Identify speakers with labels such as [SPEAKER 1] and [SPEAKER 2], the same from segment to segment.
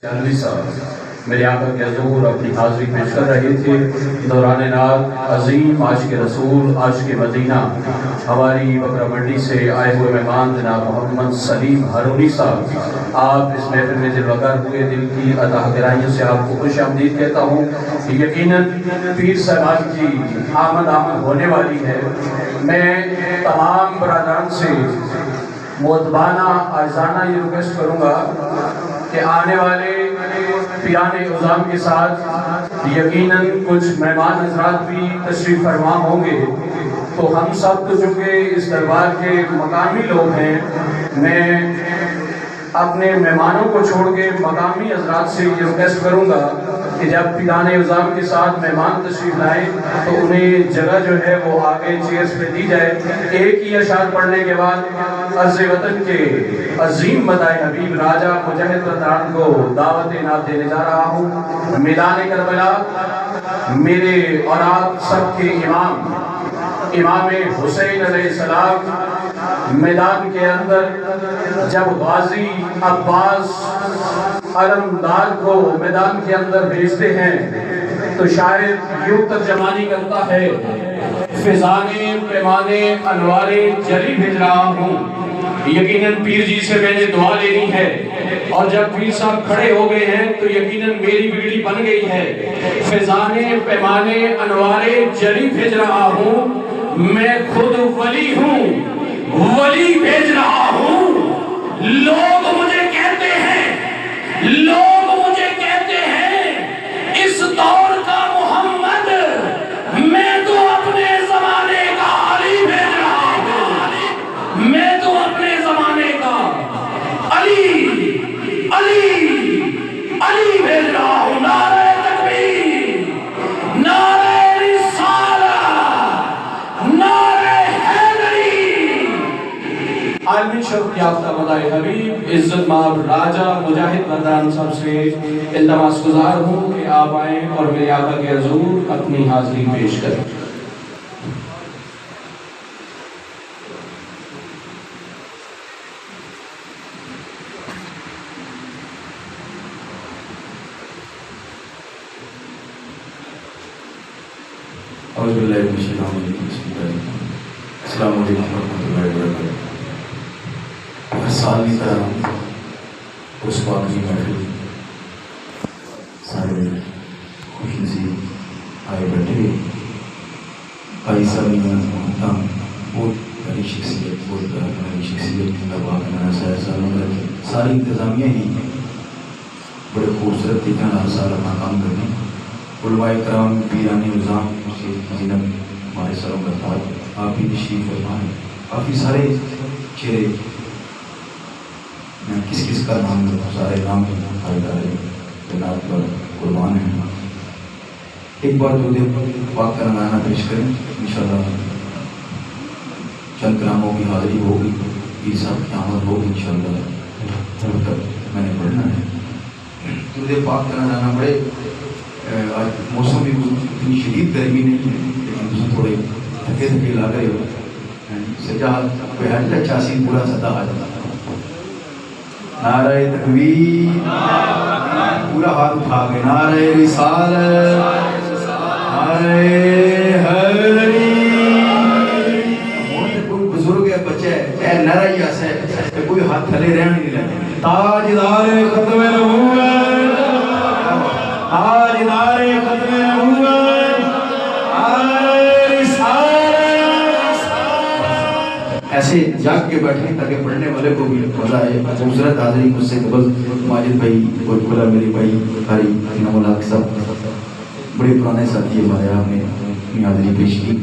[SPEAKER 1] جانوی صاحب میرے آقا کے حضور اپنی حاضری پیش کر رہے تھے دوران نات عظیم عاشق رسول عاشق مدینہ ہماری بکرہ منڈی سے آئے ہوئے مہمان جناب محمد سلیم ہارونی صاحب، آپ اس محفل میں جلوہ گر ہوئے، دل کی عطا گرائیوں سے آپ کو خوش آمدید کہتا ہوں۔ یقیناً پیر صاحب کی آمد ہونے والی ہے۔ میں تمام برادران سے مؤدبانہ عاجزانہ یہ ریکویسٹ کروں گا کہ آنے والے پیران عظام کے ساتھ یقیناً کچھ مہمان حضرات بھی تشریف فرما ہوں گے، تو ہم سب تو چونکہ اس دربار کے مقامی لوگ ہیں، میں اپنے مہمانوں کو چھوڑ کے مقامی حضرات سے یہ ریکویسٹ کروں گا کہ جب پیران عظام کے ساتھ مہمان تشریف لائیں تو انہیں جگہ جو ہے وہ آگے چیئرز پہ دی جائے۔ ایک ہی اشعار پڑھنے کے بعد عرض وطن کے عظیم مداح حبیب راجہ مجاہد رضوان کو دعوت نعت دینے جا رہا ہوں۔ میدان کربلا میرے اور آپ سب کے امام حسین علیہ السلام میدان کے اندر جب غازی عباس علمدار کو میدان کے اندر بھیجتے ہیں تو شاید یوں ترجمانی کرتا ہے، فضانے پیمانے انوارے جلی بھیج رہا ہوں۔ یقیناً پیر جی سے میں نے دعا لینی ہے، اور جب پیر صاحب کھڑے ہو گئے ہیں تو یقیناً میری بگڑی بن گئی ہے۔ فضانے پیمانے انوارے جلی بھیج رہا ہوں، میں خود ولی ہوں، ولی بھیج رہا ہوں۔ لوگ مجھے کہتے ہیں اس دور کا محمد، میں تو اپنے زمانے کا علی بھیج رہا ہوں، میں تو اپنے زمانے کا علی بھیج رہا ہوں۔ نعرہ تکبیر، نعرہ رسالت، نعرہ حیدری۔ عالمی شرف یافتہ مداح حبیب عزت مآب راجہ مجاہد رضوان صاحب سے التماس گزار ہوں کہ آپ آئیں اور میرے آقا کے حضور اپنی حاضری پیش کریں۔
[SPEAKER 2] اعوذ باللہ من الشیطان الرجیم، بسم اللہ الرحمن الرحیم۔ السلام علیکم ورحمۃ اللہ وبرکاتہ۔ ہر سال کی طرح اس وقت کی محفل سارے خوش نصیب آئے بیٹھے۔ بھائی صاحب محترم بہت بڑی شخصیت، بہت بڑی شخصیت، ساری انتظامیہ ہی بڑے خوبصورت طریقے سے ہر سال اپنا کام کرتے ہیں۔ علماء کرام، پیران عظام سے زینب ہمارے سروں کا تاج، آپ بھی تشریف فرمائیں۔ کافی سارے چہرے، میں کس کا نام لوں، سارے نام جناب پر قربان ہیں۔ ایک بار دو دن پاک کا نذرانہ پیش کریں، انشاءاللہ چند کلاموں کی حاضری ہوگی، پیر صاحب کی آمد ہوگی انشاءاللہ۔ میں نے پڑھنا ہے درود پاک کا نذرانہ۔ بڑے آج موسم بھی اتنی شدید گرمی نہیں ہے، لیکن تم تھوڑے تھکے لگ رہے ہو۔ سجاد کوئی ہٹ اچھا سی پورا سدا آ جاتا۔ نعرہ تکبیر، پورا ہاتھ اٹھا کے نعرہ رسالت، نعرہ حیدری۔ کوئی بزرگ ہے، بچہ ہے، نعرہ ہی ایسا ہے کہ کوئی ہاتھ تھلے رہنے نہیں لگے۔ تاجدار ختم نبوت، تاجدار ختم نبوت، ایسے جاگ کے بیٹھیں تاکہ پڑھنے والے کو بھی مزہ آئے۔ خوبصورت حاضری مجھ سے قبل ماجد بھائی، کوئی کھلا میرے بھائی بھائی انعام الحق صاحب، بڑے پرانے ساتھی ہمارے، آپ نے اپنی حاضری پیش کی،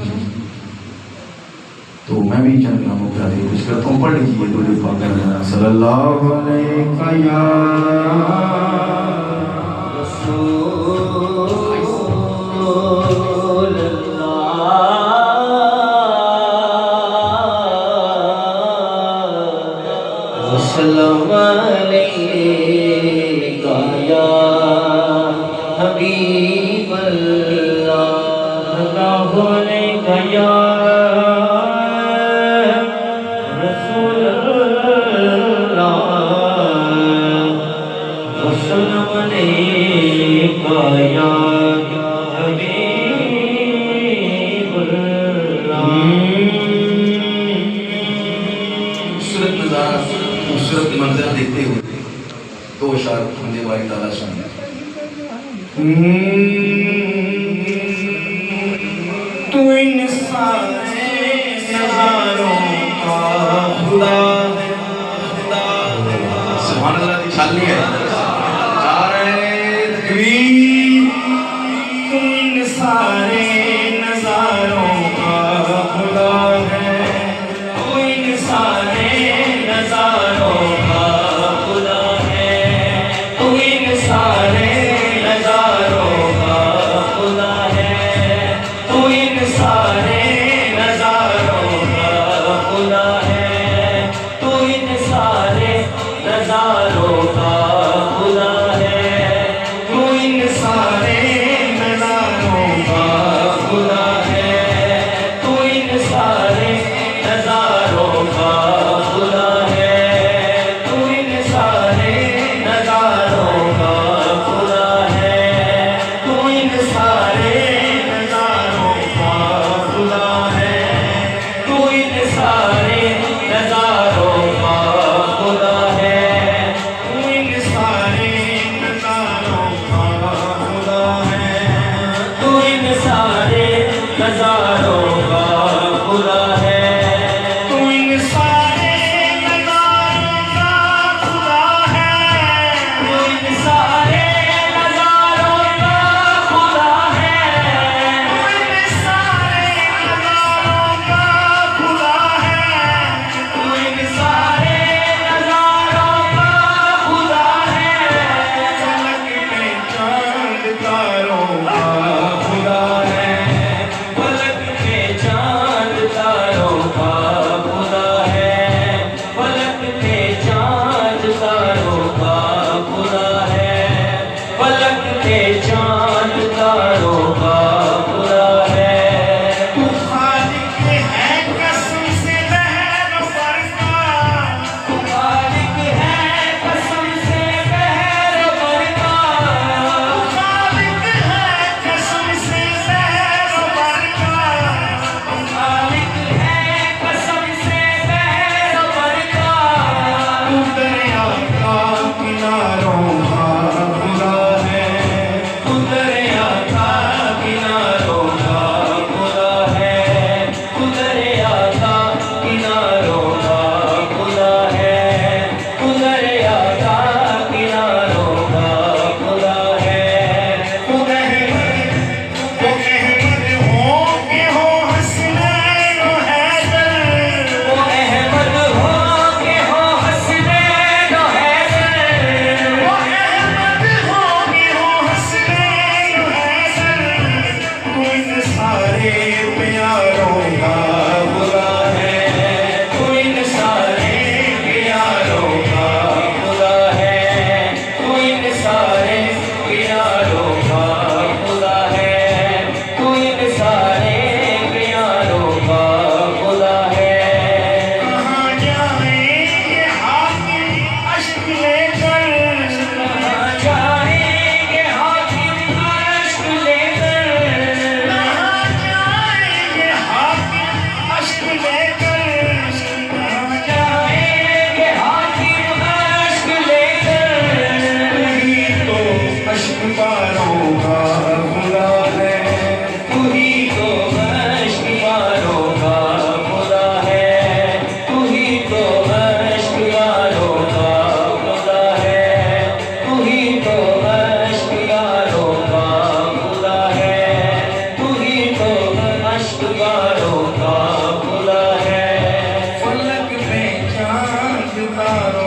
[SPEAKER 2] تو میں بھی چند کلاموں کی حاضری پیش کرتا ہوں۔ پڑھ لیجیے درود پاک کا نذرانہ۔ صلی اللہ علیہ یا
[SPEAKER 3] السلام علیکہ یا حبیب اللہ، السلام علیکہ یا رسول اللہ، علیکہ یا حبیب اللہ
[SPEAKER 2] خوبصورت نظارہ خوبصورت منظر دیکھتے ہوئے دو اشعار حمد باری تعالیٰ سنیں
[SPEAKER 3] تو ان سارے نظاروں کا خدا ہے
[SPEAKER 2] سبحان اللہ کی چھالنی ہے جا رہے تکبیر
[SPEAKER 3] تو ان سارے نظاروں کا خدا ہے تو ان سارے نظاروں کا خدا ہے تو ان سارے نظاروں کا خدا ہے تو ان سارے نظاروں کا خدا ہے تو ان سارے نظاروں کا خدا ہے تو ان سارے نظاروں کا خدا ہے تو ان سارے نظاروں کا خدا ہے تو ان سارے نظاروں کا خدا ہے تو ان سارے نظاروں کا خدا ہے تو ان سارے نظاروں کا خدا ہے تو ان سارے نظاروں کا خدا ہے تو ان سارے نظاروں کا خدا ہے تو ان سارے نظاروں کا خدا ہے تو ان سارے نظاروں کا خدا ہے تو ان سارے نظاروں کا خدا ہے تو ان سارے نظاروں کا خدا ہے فلک میں چاند تاروں کا خدا ہے فلک میں چاند تاروں کا خدا ہے فلک میں چاند تاروں کا خدا ہے فلک میں چاند تاروں کا خدا ہے تو خالق ہے قسم سے بحر و بر کا تو خالق ہے قسم سے بحر و بر کا تو خالق ہے قسم سے بحر و بر کا تو خالق ہے قسم سے بحر و بر کا تو دریا کا کناروں کا خدا ہے تو دریا کا کناروں کا خدا ہے تو دریا کا کناروں کا خدا ہے تو دریا کا کناروں کا خدا ہے تو احمد ہو کہ ہو حسنین و حیدر وہ احمد ہو کہ ہو حسنین و حیدر وہ احمد ہو کہ ہو حسنین و حیدر تو ان سارے پیاروں کا خدا ہے تو ان سارے پیاروں کا خدا ہے تو ان سارے پیاروں کا خدا ہے تو ان سارے پیاروں کا خدا ہے کہاں جائیں گے حاکم اشک لے کر کہاں جائیں گے حاکم اشک لے کر کہاں جائیں گے حاکم اشک لے کر کہاں جائیں گے حاکم اشک لے کر وہی تو اشک باروں کا خدا ہے وہی تو اشک باروں کا خدا ہے وہی تو اشک باروں کا خدا ہے وہی تو اشک باروں کا خدا ہے وہی تو اشک باروں کا خدا ہے فلک میں چاند تاروں